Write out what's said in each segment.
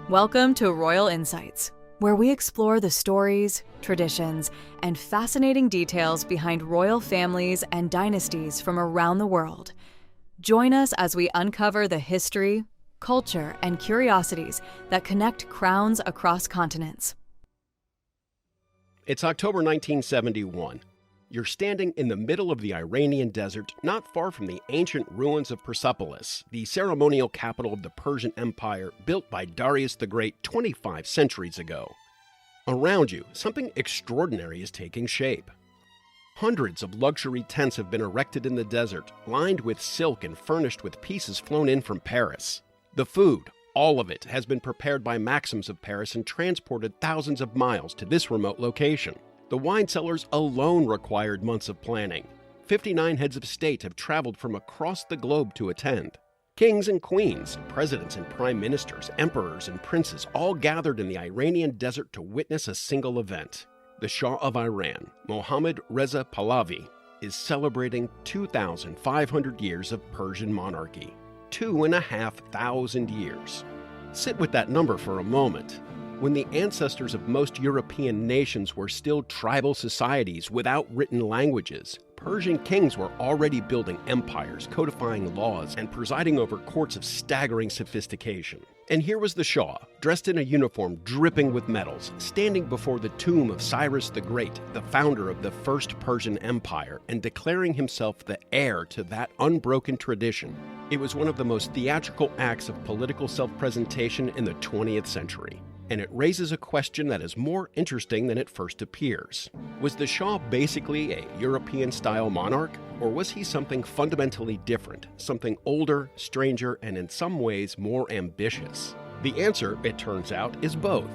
Welcome to Royal Insights, where we explore the stories, traditions, and fascinating details behind royal families and dynasties from around the world. Join us as we uncover the history, culture, and curiosities that connect crowns across continents. It's October 1971. You're standing in the middle of the Iranian desert, not far from the ancient ruins of Persepolis, the ceremonial capital of the Persian Empire built by Darius the Great 25 centuries ago. Around you, something extraordinary is taking shape. Hundreds of luxury tents have been erected in the desert, lined with silk and furnished with pieces flown in from Paris. The food, all of it, has been prepared by Maxims of Paris and transported thousands of miles to this remote location. The wine cellars alone required months of planning. 59 heads of state have traveled from across the globe to attend. Kings and queens, presidents and prime ministers, emperors and princes all gathered in the Iranian desert to witness a single event. The Shah of Iran, Mohammad Reza Pahlavi, is celebrating 2,500 years of Persian monarchy. 2,500 years. Sit with that number for a moment. When the ancestors of most European nations were still tribal societies without written languages, Persian kings were already building empires, codifying laws, and presiding over courts of staggering sophistication. And here was the Shah, dressed in a uniform dripping with medals, standing before the tomb of Cyrus the Great, the founder of the First Persian Empire, and declaring himself the heir to that unbroken tradition. It was one of the most theatrical acts of political self-presentation in the 20th century. And it raises a question that is more interesting than it first appears. Was the Shah basically a European-style monarch, or was he something fundamentally different, something older, stranger, and in some ways more ambitious? The answer, it turns out, is both.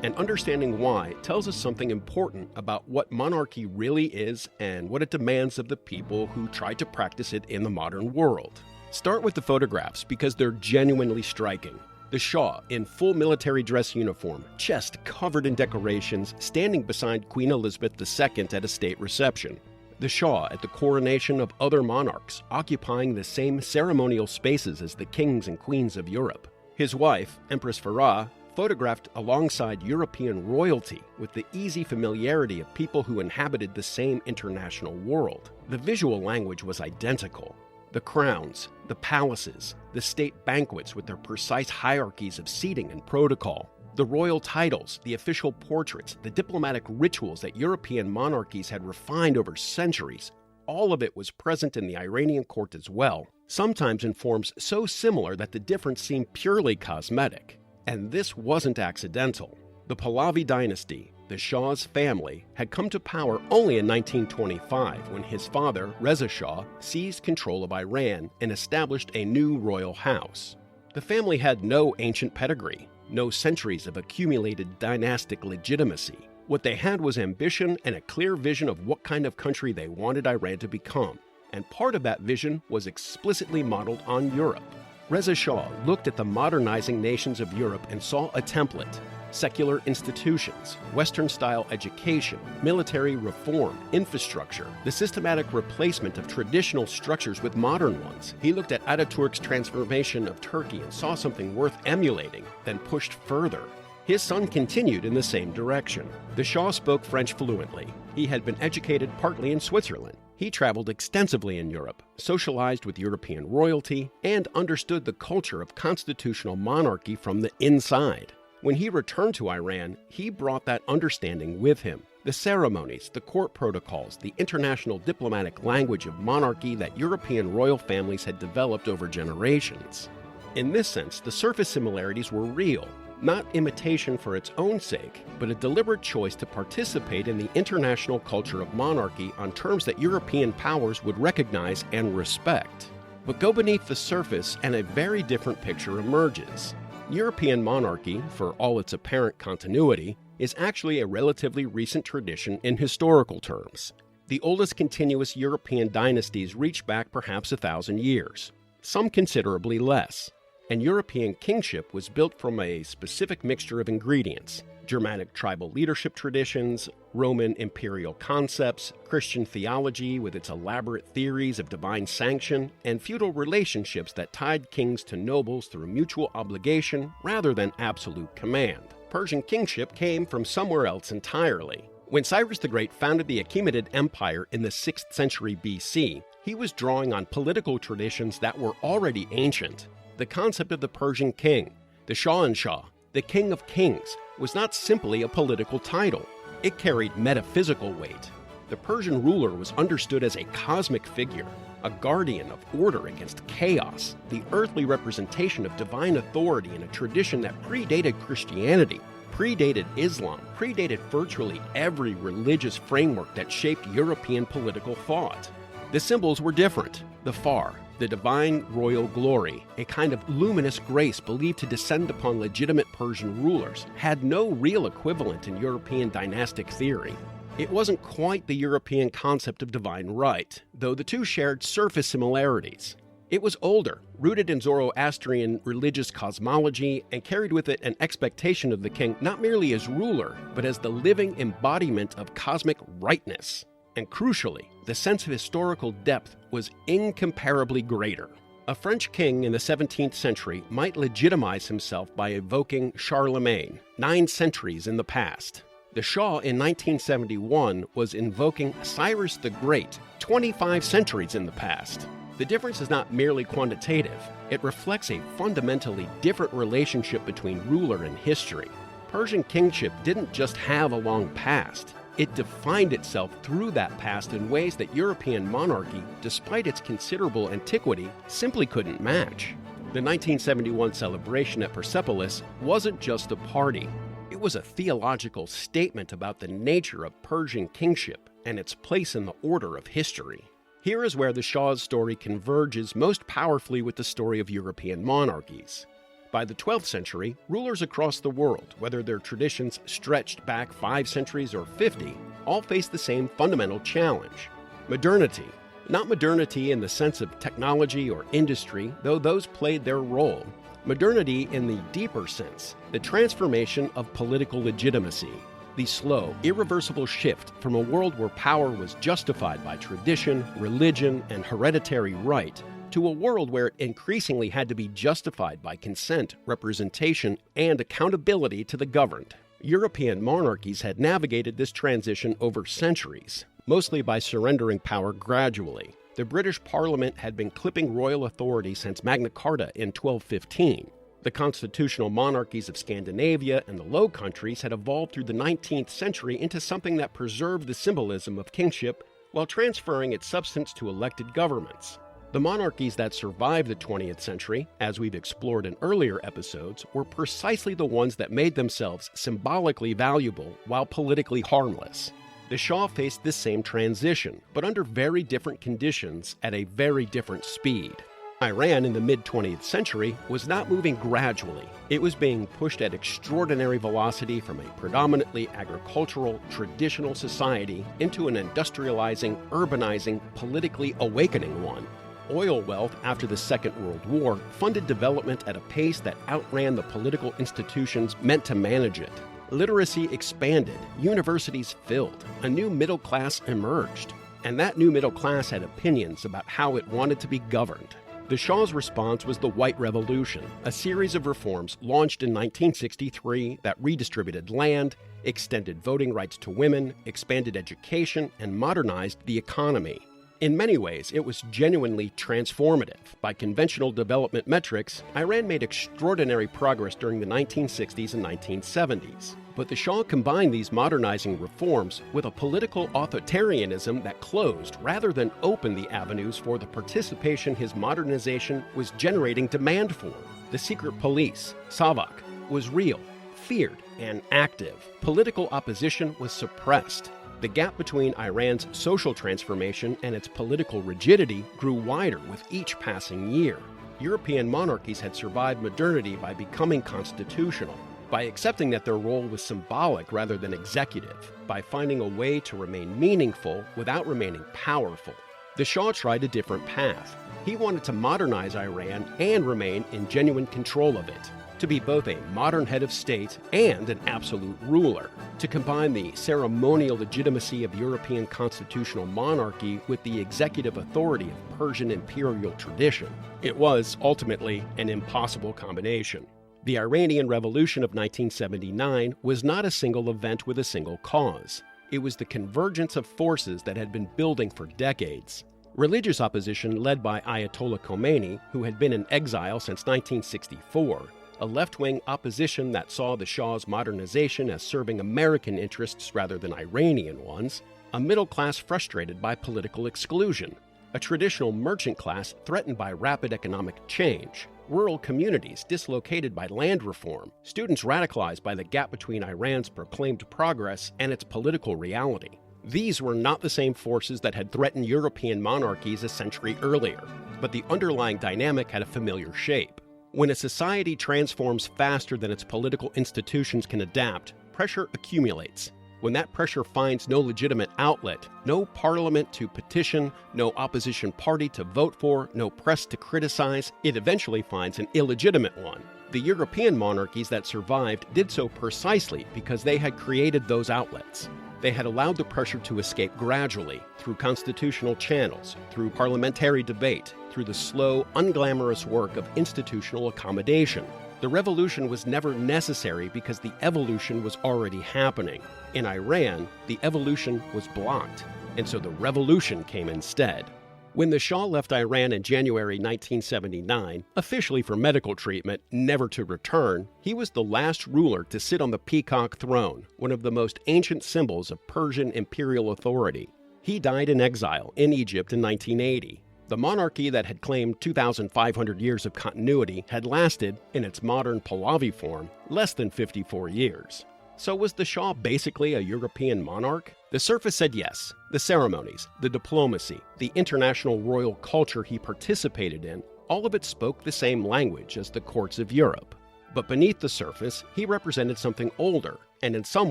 And understanding why tells us something important about what monarchy really is and what it demands of the people who try to practice it in the modern world. Start with the photographs because they're genuinely striking. The Shah, in full military dress uniform, chest covered in decorations, standing beside Queen Elizabeth II at a state reception. The Shah at the coronation of other monarchs, occupying the same ceremonial spaces as the kings and queens of Europe. His wife, Empress Farah, photographed alongside European royalty with the easy familiarity of people who inhabited the same international world. The visual language was identical. The crowns, the palaces, the state banquets with their precise hierarchies of seating and protocol, the royal titles, the official portraits, the diplomatic rituals that European monarchies had refined over centuries, all of it was present in the Iranian court as well, sometimes in forms so similar that the difference seemed purely cosmetic. And this wasn't accidental. The Pahlavi dynasty, the Shah's family, had come to power only in 1925 when his father, Reza Shah, seized control of Iran and established a new royal house. The family had no ancient pedigree, no centuries of accumulated dynastic legitimacy. What they had was ambition and a clear vision of what kind of country they wanted Iran to become, and part of that vision was explicitly modeled on Europe. Reza Shah looked at the modernizing nations of Europe and saw a template. Secular institutions, Western-style education, military reform, infrastructure, the systematic replacement of traditional structures with modern ones. He looked at Ataturk's transformation of Turkey and saw something worth emulating, then pushed further. His son continued in the same direction. The Shah spoke French fluently. He had been educated partly in Switzerland. He traveled extensively in Europe, socialized with European royalty, and understood the culture of constitutional monarchy from the inside. When he returned to Iran, he brought that understanding with him. The ceremonies, the court protocols, the international diplomatic language of monarchy that European royal families had developed over generations. In this sense, the surface similarities were real, not imitation for its own sake, but a deliberate choice to participate in the international culture of monarchy on terms that European powers would recognize and respect. But go beneath the surface and a very different picture emerges. European monarchy, for all its apparent continuity, is actually a relatively recent tradition in historical terms. The oldest continuous European dynasties reach back perhaps 1,000 years, some considerably less. And European kingship was built from a specific mixture of ingredients: Germanic tribal leadership traditions, Roman imperial concepts, Christian theology with its elaborate theories of divine sanction, and feudal relationships that tied kings to nobles through mutual obligation rather than absolute command. Persian kingship came from somewhere else entirely. When Cyrus the Great founded the Achaemenid Empire in the 6th century BC, he was drawing on political traditions that were already ancient. The concept of the Persian king, the Shah, the king of kings, was not simply a political title. It carried metaphysical weight. The Persian ruler was understood as a cosmic figure, a guardian of order against chaos, the earthly representation of divine authority in a tradition that predated Christianity, predated Islam, predated virtually every religious framework that shaped European political thought. The symbols were different. The phare, the divine royal glory, a kind of luminous grace believed to descend upon legitimate Persian rulers, had no real equivalent in European dynastic theory. It wasn't quite the European concept of divine right, though the two shared surface similarities. It was older, rooted in Zoroastrian religious cosmology, and carried with it an expectation of the king not merely as ruler, but as the living embodiment of cosmic rightness. And crucially, the sense of historical depth was incomparably greater. A French king in the 17th century might legitimize himself by evoking Charlemagne, 9 centuries in the past. The Shah in 1971 was invoking Cyrus the Great, 25 centuries in the past. The difference is not merely quantitative. It reflects a fundamentally different relationship between ruler and history. Persian kingship didn't just have a long past. It defined itself through that past in ways that European monarchy, despite its considerable antiquity, simply couldn't match. The 1971 celebration at Persepolis wasn't just a party. It was a theological statement about the nature of Persian kingship and its place in the order of history. Here is where the Shah's story converges most powerfully with the story of European monarchies. By the 12th century, rulers across the world, whether their traditions stretched back 5 centuries or 50, all faced the same fundamental challenge: modernity. Not modernity in the sense of technology or industry, though those played their role. Modernity in the deeper sense, the transformation of political legitimacy. The slow, irreversible shift from a world where power was justified by tradition, religion, and hereditary right, to a world where it increasingly had to be justified by consent, representation, and accountability to the governed. European monarchies had navigated this transition over centuries, mostly by surrendering power gradually. The British Parliament had been clipping royal authority since Magna Carta in 1215. The constitutional monarchies of Scandinavia and the Low Countries had evolved through the 19th century into something that preserved the symbolism of kingship while transferring its substance to elected governments. The monarchies that survived the 20th century, as we've explored in earlier episodes, were precisely the ones that made themselves symbolically valuable while politically harmless. The Shah faced this same transition, but under very different conditions at a very different speed. Iran in the mid-20th century was not moving gradually. It was being pushed at extraordinary velocity from a predominantly agricultural, traditional society into an industrializing, urbanizing, politically awakening one. Oil wealth after the Second World War funded development at a pace that outran the political institutions meant to manage it. Literacy expanded, universities filled, a new middle class emerged, and that new middle class had opinions about how it wanted to be governed. The Shah's response was the White Revolution, a series of reforms launched in 1963 that redistributed land, extended voting rights to women, expanded education, and modernized the economy. In many ways, it was genuinely transformative. By conventional development metrics, Iran made extraordinary progress during the 1960s and 1970s. But the Shah combined these modernizing reforms with a political authoritarianism that closed rather than opened the avenues for the participation his modernization was generating demand for. The secret police, Savak, was real, feared, and active. Political opposition was suppressed. The gap between Iran's social transformation and its political rigidity grew wider with each passing year. European monarchies had survived modernity by becoming constitutional, by accepting that their role was symbolic rather than executive, by finding a way to remain meaningful without remaining powerful. The Shah tried a different path. He wanted to modernize Iran and remain in genuine control of it. to be both a modern head of state and an absolute ruler, to combine the ceremonial legitimacy of European constitutional monarchy with the executive authority of Persian imperial tradition. It was, ultimately, an impossible combination. The Iranian Revolution of 1979 was not a single event with a single cause. It was the convergence of forces that had been building for decades. Religious opposition led by Ayatollah Khomeini, who had been in exile since 1964, a left-wing opposition that saw the Shah's modernization as serving American interests rather than Iranian ones, a middle class frustrated by political exclusion, a traditional merchant class threatened by rapid economic change, rural communities dislocated by land reform, students radicalized by the gap between Iran's proclaimed progress and its political reality. These were not the same forces that had threatened European monarchies a century earlier, but the underlying dynamic had a familiar shape. When a society transforms faster than its political institutions can adapt, pressure accumulates. When that pressure finds no legitimate outlet, no parliament to petition, no opposition party to vote for, no press to criticize, it eventually finds an illegitimate one. The European monarchies that survived did so precisely because they had created those outlets. They had allowed the pressure to escape gradually, through constitutional channels, through parliamentary debate, through the slow, unglamorous work of institutional accommodation. The revolution was never necessary because the evolution was already happening. In Iran, the evolution was blocked, and so the revolution came instead. When the Shah left Iran in January 1979, officially for medical treatment, never to return, he was the last ruler to sit on the peacock throne, one of the most ancient symbols of Persian imperial authority. He died in exile in Egypt in 1980. The monarchy that had claimed 2,500 years of continuity had lasted, in its modern Pahlavi form, less than 54 years. So was the Shah basically a European monarch? The surface said yes. The ceremonies, the diplomacy, the international royal culture he participated in, all of it spoke the same language as the courts of Europe. But beneath the surface, he represented something older, and in some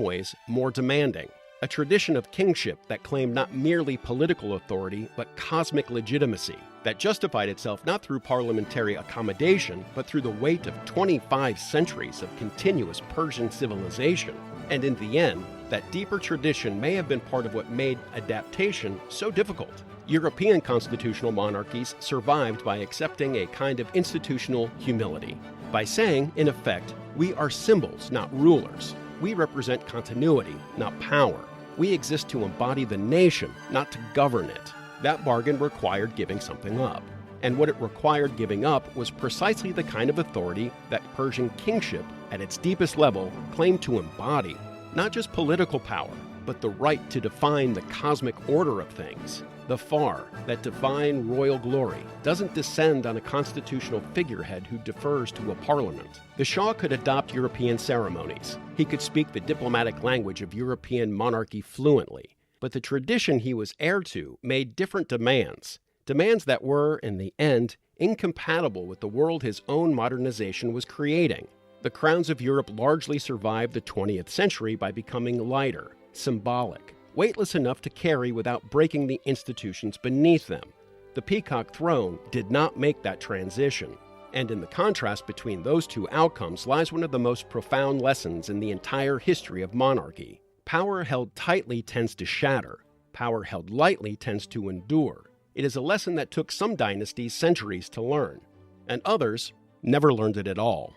ways more demanding. A tradition of kingship that claimed not merely political authority, but cosmic legitimacy, that justified itself not through parliamentary accommodation, but through the weight of 25 centuries of continuous Persian civilization. And in the end, that deeper tradition may have been part of what made adaptation so difficult. European constitutional monarchies survived by accepting a kind of institutional humility, by saying, in effect, we are symbols, not rulers. We represent continuity, not power. We exist to embody the nation, not to govern it. That bargain required giving something up. And what it required giving up was precisely the kind of authority that Persian kingship, at its deepest level, claimed to embody. Not just political power, but the right to define the cosmic order of things. The far, that divine royal glory, doesn't descend on a constitutional figurehead who defers to a parliament. The Shah could adopt European ceremonies. He could speak the diplomatic language of European monarchy fluently. But the tradition he was heir to made different demands. Demands that were, in the end, incompatible with the world his own modernization was creating. The crowns of Europe largely survived the 20th century by becoming lighter, symbolic, weightless enough to carry without breaking the institutions beneath them. The peacock throne did not make that transition. And in the contrast between those two outcomes lies one of the most profound lessons in the entire history of monarchy. Power held tightly tends to shatter. Power held lightly tends to endure. It is a lesson that took some dynasties centuries to learn, and others never learned it at all.